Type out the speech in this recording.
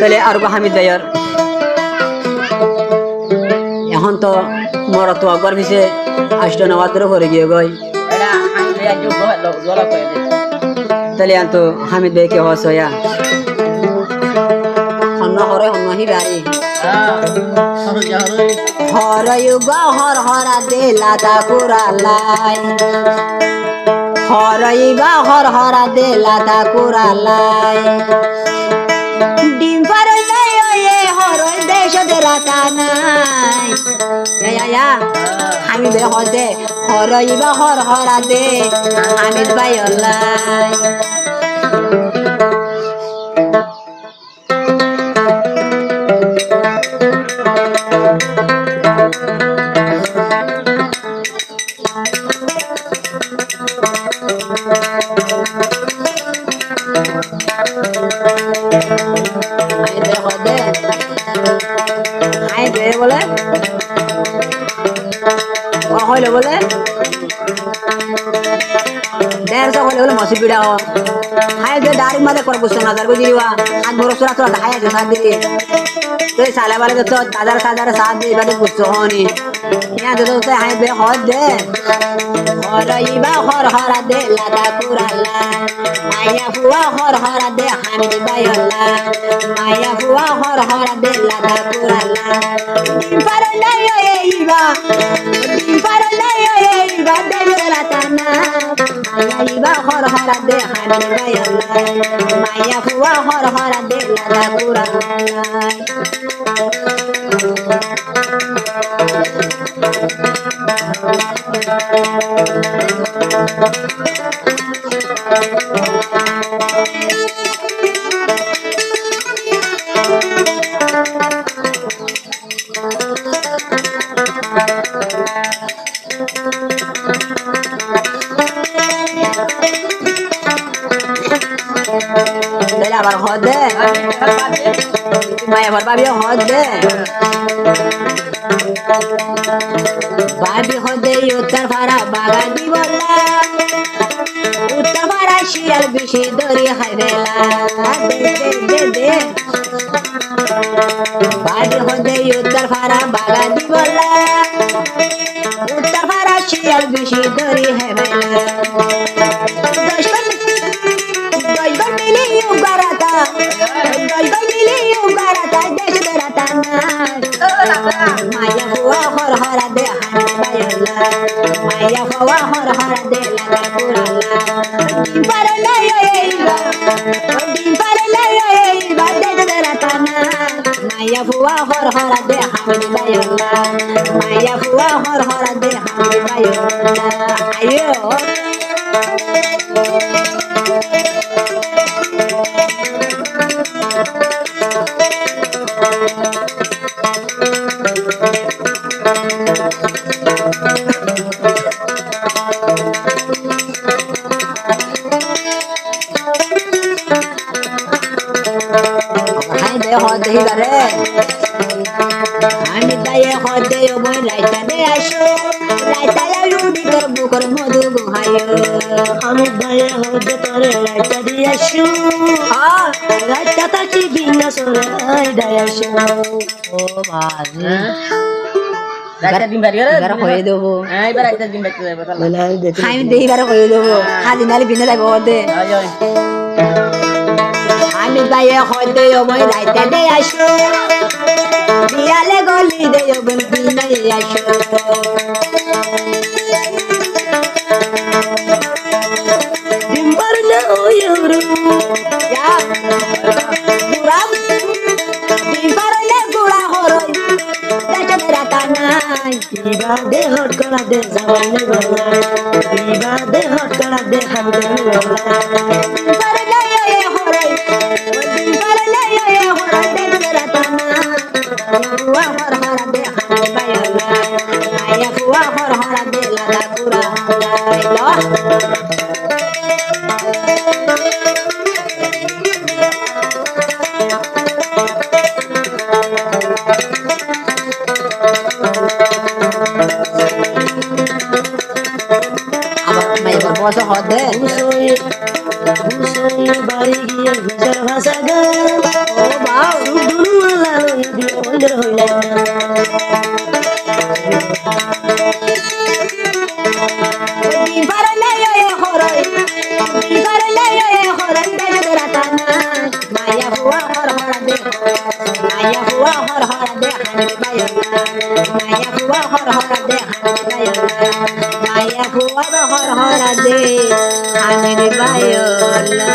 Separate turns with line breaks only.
তাহলে আর হামিদ ভাইয়ার এখন তো মর তো একবার পিছে আষ্ট নবাত্র করে গিয়ে গই তাহলে তো হামিদ ভাইকে হস হইয়া হন্ন হরে হন্ন হি বাড়ি হরয়ুগ হর হরা দে লাদা কুরালাই হরইবা হর হরা দে লাদা কুরালাই ডিম পারলাই ওয়ে হরই দেশ দে রাতা নাই ইয়া আমি বে হদে হরইবা হর হরা দে হামিদ ভাই অলাই বলে হইলে বলে দেড়শো হলে বলে মসি পিড়া হাই যে ডারি মাঝে করে বুঝছো না তার বুঝি আজ বড় সোরা সোরা হাই আছে সাত দিলি তুই সালে বালে তো তাজার সাজার সাত দিই বাদে বুঝছো হনি यहाँ दे दोस्त हाय बे हद दे हरइबा हर हरा दे लादा कुराला माया हुआ हर हरा दे हामिद भाई अल्लाह माया हुआ हर हरा दे लादा कुराला पर नहीं एइबा दे लाताना माया हर हरा दे हामिद भाई अल्लाह माया हुआ हर हरा दे लादा कुराला আবার হদ দে মায়া ভর পাবি হদ দে বাবি হদে উত্তর ফারা বাগানি বললা উত্তর ফারা শিয়াল বেশি দরি হাইবেলা দে বাবি হদে উত্তর ফারা বাগানি বললা উত্তর ফারা শিয়াল বেশি দরি হাইবেলা माया हुआ हर हरा दे हामिद भाई अल्लाह माया हुआ हर हरा दे लादा कुराला पर नहीं एइबा दे राताना माया हुआ हर हरा दे हामिद भाई अल्लाह माया हुआ हर हरा दे हामिद भाई अल्लाह आयो হদে হিবারে আমি তাই হদে ওই লাইটা দে আসো লাইটা রুডি তোর বুকর মধু গুহায়ো আমি তাই হদে তোর লাইটা দি আসো হ্যাঁ লাইটা তাকি বিনা সরাই দাই আসো ও বাজে রাইটা দিন বাড়ি গরে হয়ে দেবো হ্যাঁ এবার রাইটা দিন বাড়ি যাবে বলে আমি দেই বারে হয়ে দেবো খালি নালি বিনা যাইবো হদে আমি গায়ে হদে ওই রাইতে দে আসো বিয়ালে গলি দে ওই বিনে আসো ডিম্বার না ওয়রু ইয়া পুরা ডিম্বার না গুড়া হরই দেশে রাতা নাই বিবা দে হট করা দে জওয়ানে গলা বিবা দে হট করা দে হামদে গলা বসে হদে হুসই বাড়ি গিয়ে হুজুর ভাষা গান ও বাউ মায়া খুয়া হর হরা দে আমি রে বায়োলা